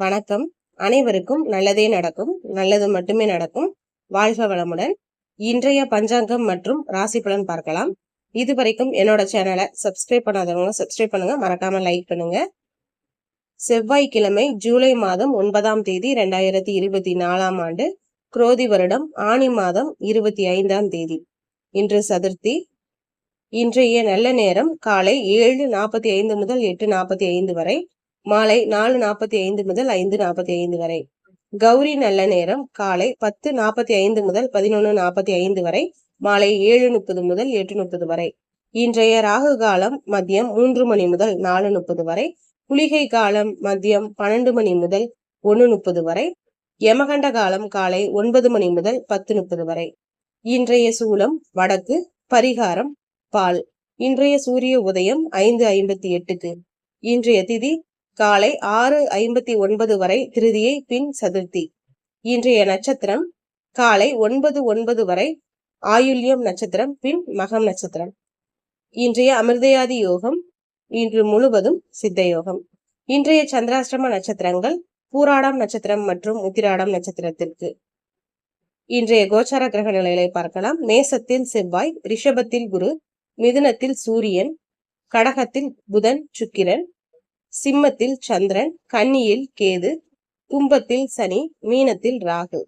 வணக்கம். அனைவருக்கும் நல்லதே நடக்கும், நல்லது மட்டுமே நடக்கும். வாழ்க வளமுடன். இன்றைய பஞ்சாங்கம் மற்றும் ராசி பலன் பார்க்கலாம். இதுவரைக்கும் என்னோட சேனலை சப்ஸ்கிரைப் பண்ணாதவங்க சப்ஸ்கிரைப் பண்ணுங்க, மறக்காம லைக் பண்ணுங்க. செவ்வாய்க்கிழமை ஜூலை மாதம் 9ஆம் தேதி 2024ஆம் ஆண்டு, குரோதி வருடம் ஆனி மாதம் 25ஆம் தேதி. இன்று சதுர்த்தி. இன்றைய நல்ல நேரம் காலை 7:45 முதல் 8:45 வரை, மாலை 4:45 முதல் 5:45 வரை. கௌரி நல்ல நேரம் காலை 10:45 முதல் 11:45 வரை, மாலை 7:30 முதல் 8:30 வரை. இன்றைய ராகு காலம் மதியம் 3 மணி முதல் 4:30 வரை, குளிகை காலம் மதியம் 12 மணி முதல் 1:30 வரை, யமகண்ட காலம் காலை 9 மணி முதல் 10:30 வரை. இன்றைய சூலம் வடக்கு, பரிகாரம் பால். இன்றைய சூரிய உதயம் 5:58க்கு. இன்றைய திதி காலை 6:59 வரை திருதியை, பின் சதுர்த்தி. இன்றைய நட்சத்திரம் காலை 9:09 வரை ஆயுள்யம் நட்சத்திரம், பின் மகம் நட்சத்திரம். இன்றைய அமிர்தயாதி யோகம் இன்று முழுவதும் சித்த யோகம். இன்றைய சந்திராஷ்டம நட்சத்திரங்கள் பூராடம் நட்சத்திரம் மற்றும் உத்திராடம் நட்சத்திரத்திற்கு. இன்றைய கோச்சார கிரக நிலைகளை பார்க்கலாம். மேசத்தில் செவ்வாய், ரிஷபத்தில் குரு, மிதுனத்தில் சூரியன், கடகத்தில் புதன் சுக்கிரன், சிம்மத்தில் சந்திரன், கன்னியில் கேது, கும்பத்தில் சனி, மீனத்தில் ராகு.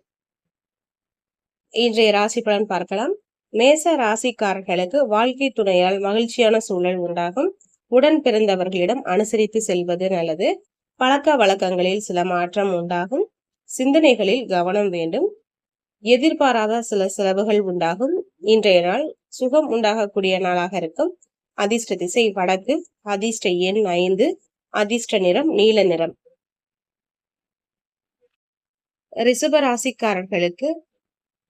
இன்றைய ராசி பலன் பார்க்கலாம். மேச ராசிக்காரர்களுக்கு வாழ்க்கை துணையால் மகிழ்ச்சியான சூழல் உண்டாகும். உடன் பிறந்தவர்களிடம் அனுசரித்து செல்வது நல்லது. பழக்க வழக்கங்களில் சில மாற்றம் உண்டாகும். சிந்தனைகளில் கவனம் வேண்டும். எதிர்பாராத சில செலவுகள் உண்டாகும். இன்றைய நாள் சுகம் உண்டாகக்கூடிய நாளாக இருக்கும். அதிர்ஷ்ட திசை வடக்கு, அதிர்ஷ்ட எண் 5, அதிர்ஷ்ட நிறம் நீல நிறம். ரிஷப ராசிக்காரர்களுக்கு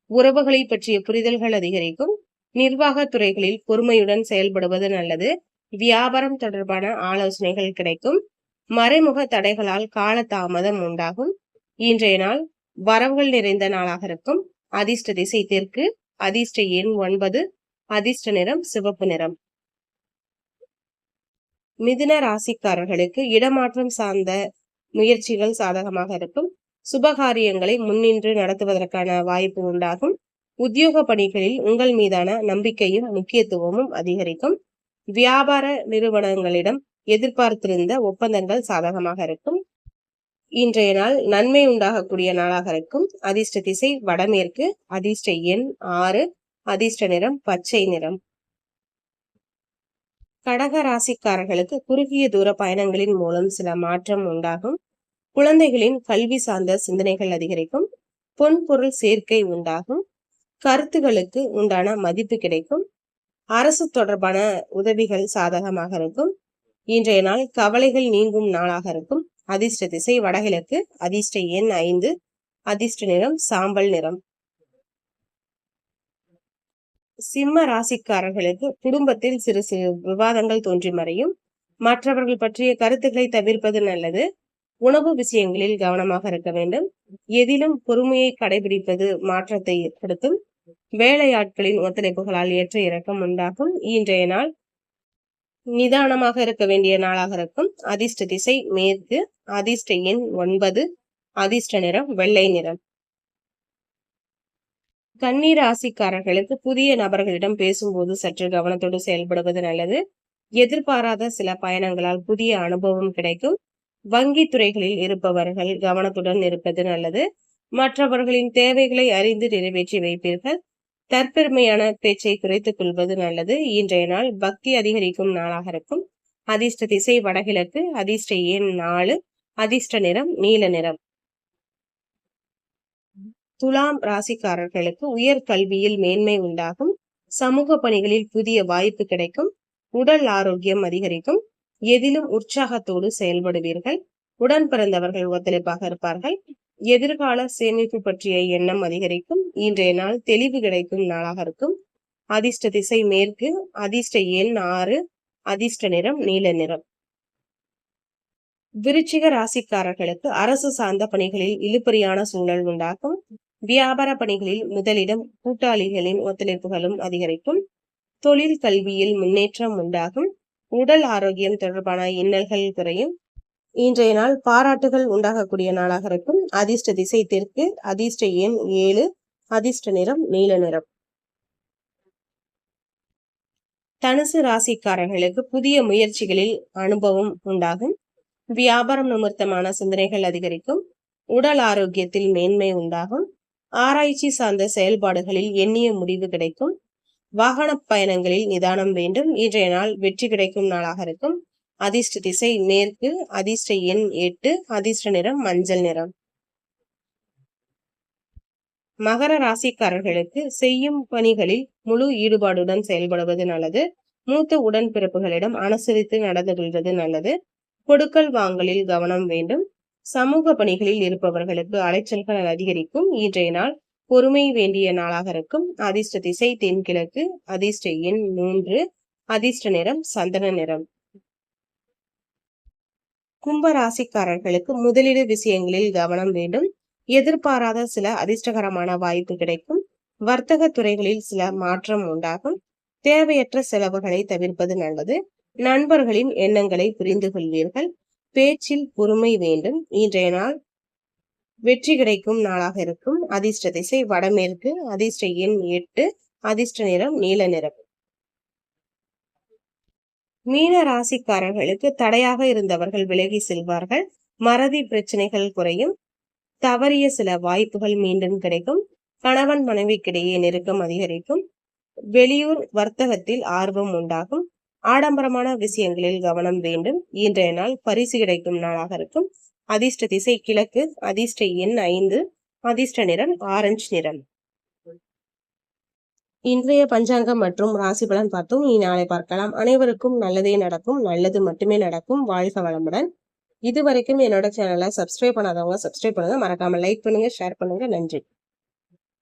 உறவுகளை பற்றிய புரிதல்கள் அதிகரிக்கும். நிர்வாக துறைகளில் பொறுமையுடன் செயல்படுவது நல்லது. வியாபாரம் தொடர்பான ஆலோசனைகள் கிடைக்கும். மறைமுக தடைகளால் கால தாமதம் உண்டாகும். இன்றைய நாள் வரவுகள் நிறைந்த நாளாக இருக்கும். அதிர்ஷ்ட திசை தெற்கு, அதிர்ஷ்ட எண் 9, அதிர்ஷ்ட நிறம் சிவப்பு நிறம். மிதுன ராசிக்காரர்களுக்கு இடமாற்றம் சார்ந்த முயற்சிகள் சாதகமாக இருக்கும். சுபகாரியங்களை முன்னின்று நடத்துவதற்கான வாய்ப்பு உண்டாகும். உத்தியோக பணிகளில் உங்கள் மீதான நம்பிக்கையும் முக்கியத்துவமும் அதிகரிக்கும். வியாபார நிறுவனங்களிடம் எதிர்பார்த்திருந்த ஒப்பந்தங்கள் சாதகமாக இருக்கும். இன்றைய நாள் நன்மை உண்டாகக்கூடிய நாளாக இருக்கும். அதிர்ஷ்ட திசை வடமேற்கு, அதிர்ஷ்ட எண் 6, அதிர்ஷ்ட நிறம் பச்சை நிறம். கடக ராசிக்காரர்களுக்கு குறுகிய தூர பயணங்களின் மூலம் சில மாற்றம் உண்டாகும். குழந்தைகளின் கல்வி சார்ந்த சிந்தனைகள் அதிகரிக்கும். பொன் பொருள் சேர்க்கை உண்டாகும். கருத்துகளுக்கு உண்டான மதிப்பு கிடைக்கும். அரசு தொடர்பான உதவிகள் சாதகமாக இருக்கும். இன்றைய நாள் கவலைகள் நீங்கும் நாளாக இருக்கும். அதிர்ஷ்ட திசை வடகிழக்கு, அதிர்ஷ்ட எண் 5, அதிர்ஷ்ட நிறம் சாம்பல் நிறம். சிம்ம ராசிக்காரர்களுக்கு குடும்பத்தில் சிறு சிறு விவாதங்கள் தோன்றி மறையும். மற்றவர்கள் பற்றிய கருத்துக்களை தவிர்ப்பது நல்லது. உணவு விஷயங்களில் கவனமாக இருக்க வேண்டும். எதிலும் பொறுமையை கடைபிடிப்பது மாற்றத்தை ஏற்படுத்தும். வேலையாட்களின் ஒத்துழைப்புகளால் ஏற்ற இறக்கம் உண்டாகும். இன்றைய நாள் நிதானமாக இருக்க வேண்டிய நாளாக இருக்கும். அதிர்ஷ்ட திசை மேற்கு, அதிர்ஷ்ட எண் 9, அதிர்ஷ்ட நிறம் வெள்ளை நிறம். கன்னி ராசிக்காரர்களுக்கு புதிய நபர்களிடம் பேசும்போது சற்று கவனத்தோடு செயல்படுவது நல்லது. எதிர்பாராத சில பயணங்களால் புதிய அனுபவம் கிடைக்கும். வங்கி துறைகளில் இருப்பவர்கள் கவனத்துடன் இருப்பது நல்லது. மற்றவர்களின் தேவைகளை அறிந்து நிறைவேற்றி வைப்பீர்கள். தற்பெருமையான பேச்சை குறைத்துக் கொள்வது நல்லது. இன்றைய நாள் பக்தி அதிகரிக்கும் நாளாக இருக்கும். அதிர்ஷ்ட திசை வடகிழக்கு, அதிர்ஷ்ட எண் 4, அதிர்ஷ்ட நிறம் நீல நிறம். துலாம் ராசிக்காரர்களுக்கு உயர் கல்வியில் மேன்மை உண்டாகும். சமூக பணிகளில் புதிய வாய்ப்பு கிடைக்கும். உடல் ஆரோக்கியம் அதிகரிக்கும். எதிலும் உற்சாகத்தோடு செயல்படுவீர்கள். உடன் பிறந்தவர்கள் ஒத்துழைப்பாக இருப்பார்கள். எதிர்கால சேமிப்பு பற்றிய எண்ணம் அதிகரிக்கும். இன்றைய நாள் தெளிவு கிடைக்கும் நாளாக இருக்கும். அதிர்ஷ்ட திசை மேற்கு, அதிர்ஷ்ட எண் 6, அதிர்ஷ்ட நிறம் நீல நிறம். விருச்சிக ராசிக்காரர்களுக்கு அரசு சார்ந்த பணிகளில் இழுபறியான சூழல் உண்டாகும். வியாபார பணிகளில் முதலிடம் கூட்டாளிகளின் ஒத்துழைப்புகளும் அதிகரிக்கும். தொழில் கல்வியில் முன்னேற்றம் உண்டாகும். உடல் ஆரோக்கியம் தொடர்பான இன்னல்கள் குறையும். இன்றைய நாள் பாராட்டுகள் உண்டாகக்கூடிய நாளாக இருக்கும். அதிர்ஷ்ட திசை தெற்கு, அதிர்ஷ்ட எண் 7, அதிர்ஷ்ட நிறம் நீல நிறம். தனுசு ராசிக்காரர்களுக்கு புதிய முயற்சிகளில் அனுபவம் உண்டாகும். வியாபாரம் நிமித்தமான சிந்தனைகள் அதிகரிக்கும். உடல் ஆரோக்கியத்தில் மேன்மை உண்டாகும். ஆராய்ச்சி சார்ந்த செயல்பாடுகளில் எண்ணிய முடிவு கிடைக்கும். வாகன பயணங்களில் நிதானம் வேண்டும். இன்றைய நாள் வெற்றி கிடைக்கும் நாளாக இருக்கும். அதிர்ஷ்ட திசை மேற்கு, அதிர்ஷ்ட எண் 8, அதிர்ஷ்ட நிறம் மஞ்சள் நிறம். மகர ராசிக்காரர்களுக்கு செய்யும் பணிகளில் முழு ஈடுபாடுடன் செயல்படுவது நல்லது. மூத்த உடன்பிறப்புகளிடம் அனுசரித்து நடந்து கொள்வது நல்லது. கொடுக்கல் வாங்கலில் கவனம் வேண்டும். சமூக பணிகளில் இருப்பவர்களுக்கு அலைச்சல்கள் அதிகரிக்கும். இன்றைய நாள் பொறுமை வேண்டிய நாளாக இருக்கும். அதிர்ஷ்ட திசை தென்கிழக்கு, அதிர்ஷ்ட எண் 3, அதிர்ஷ்ட நிறம் சந்தன நிறம். கும்ப ராசிக்காரர்களுக்கு முதலீடு விஷயங்களில் கவனம் வேண்டும். எதிர்பாராத சில அதிர்ஷ்டகரமான வாய்ப்பு கிடைக்கும். வர்த்தக துறைகளில் சில மாற்றம் உண்டாகும். தேவையற்ற செலவுகளை தவிர்ப்பது நல்லது. நண்பர்களின் எண்ணங்களை புரிந்து கொள்வீர்கள். பேச்சில் பொறுமை வேண்டும். இன்றைய நாள் வெற்றி கிடைக்கும் நாளாக இருக்கும். அதிர்ஷ்ட திசை வடமேற்கு, அதிர்ஷ்ட எண் 8, அதிர்ஷ்ட நிறம் நீல நிறம். மீன ராசிக்காரர்களுக்கு தடையாக இருந்தவர்கள் விலகி செல்வார்கள். மறதி பிரச்சனைகள் குறையும். தவறிய சில வாய்ப்புகள் மீண்டும் கிடைக்கும். கணவன் மனைவிக்கிடையே நெருக்கம் அதிகரிக்கும். வெளியூர் வர்த்தகத்தில் ஆர்வம் உண்டாகும். ஆடம்பரமான விஷயங்களில் கவனம் வேண்டும். இன்றைய நாள் பரிசு கிடைக்கும் நாளாக இருக்கும். அதிர்ஷ்ட திசை கிழக்கு, அதிர்ஷ்ட எண் 5, அதிர்ஷ்ட நிறம் ஆரஞ்சு நிறம். இன்றைய பஞ்சாங்கம் மற்றும் ராசி பலன் பார்த்தோம். இனி நாளை பார்க்கலாம். அனைவருக்கும் நல்லதே நடக்கும், நல்லது மட்டுமே நடக்கும். வாழ்க வளமுடன். இதுவரைக்கும் என்னோட சேனலை சப்ஸ்கிரைப் பண்ணாதவங்க சப்ஸ்கிரைப் பண்ணுங்க. மறக்காம லைக் பண்ணுங்க, ஷேர் பண்ணுங்க. நன்றி.